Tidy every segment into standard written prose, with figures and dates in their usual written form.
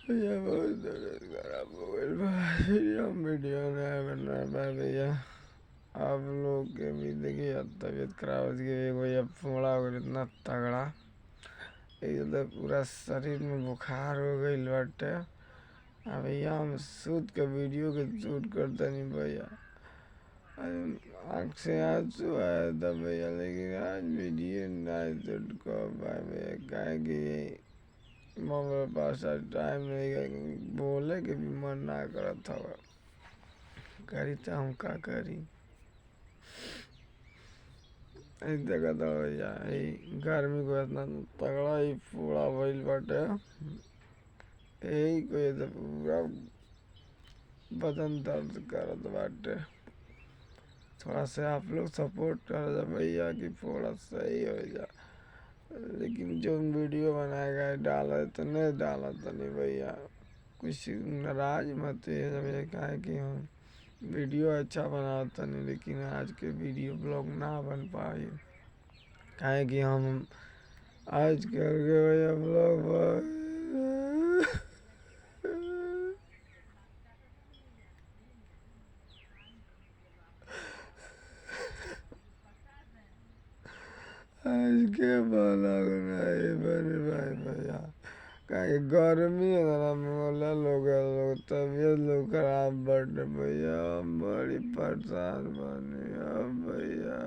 भैया बहुत तबीयत खराब हो गई भाई, हम वीडियो नहीं बना पाए भैया। आप लोग के भी देखिए तबीयत खराब हो गई, भैया फोड़ा हो गया इतना तगड़ा, एक तो पूरा शरीर में बुखार हो गई बाटे। अब भैया हम सूत के वीडियो के शूट करते नहीं भैया, आँख से आंसू आया था भैया, लेकिन आज वीडियो नहीं शूट कर पाए भैया, काहे कि मेरे पास आज टाइम नहीं है, बोले के भी मन ना करत हवा, करी तो हम का करी। देखा था भैया गर्मी को इतना तगड़ा ही पूरा भइल बाटे, यही को तो पूरा बदन दर्द करत बाटे। थोड़ा सा आप लोग सपोर्ट कर दे भैया कि थोड़ा सही हो जा, लेकिन जो वीडियो बनाएगा डाला तो नहीं डाला तो नहीं भैया, कुछ नाराज मत है काहे कि हम वीडियो अच्छा बनाता नहीं, लेकिन आज के वीडियो ब्लॉग ना बन पाए काहे कि हम आज करके भैया ब्लॉग आज के ब्लॉग नहीं बन पाए भैया, काहे गर्मी है ना, मोला लोग तबीयत लोग खराब बट भैया, हम बड़ी परेशान बनी अब भैया।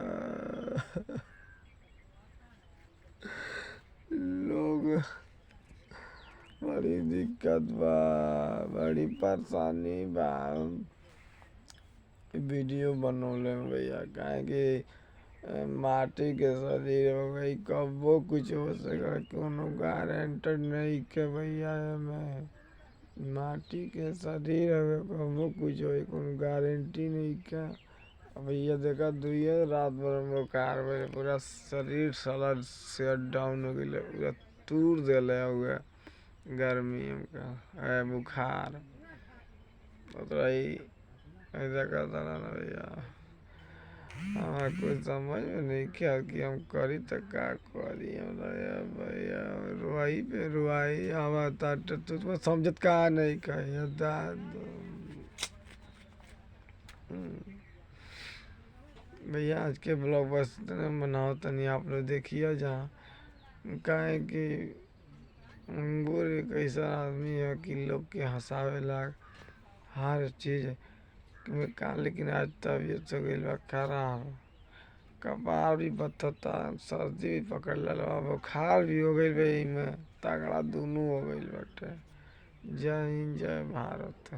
लोग बड़ी दिक्कत बा, बड़ी परेशानी बा वीडियो बनौले में भैया, काहे कि माटी के शरीर हो गई, कबो कुछ हो सके कोनो गारंटर नहीं के भैया में, माटी के शरीर हवे कबो कुछ हो कोनो गारंटी नहीं का। भैया देखा दुइये रात भर में बुखार भइल, पूरा शरीर साला सेट डाउन हो गइल, पूरा तूर देले हुए गर्मी का है बुखार उतराई। देखा था ना भैया, हमारा कुछ समझ में नहीं क्या कि हम करी तो का करी, हमरा भैया रुआई पे रुआई आवा ताटे तो समझत का नहीं कही दाद। भैया आज के ब्लॉग बस बनाओ तनी आप लोग देखिए जहाँ, काहे कि अंगूर एक ऐसा आदमी है कि लोग के हंसावे लाग हर चीज़ में का, लेकिन आज तबीयत हो गई बा खराब, कपार भी बथता, सर्दी भी पकड़ लेला, बुखार भी हो गई भाई में तगड़ा दोनों हो गई बाटे। जय हिंद जय भारत।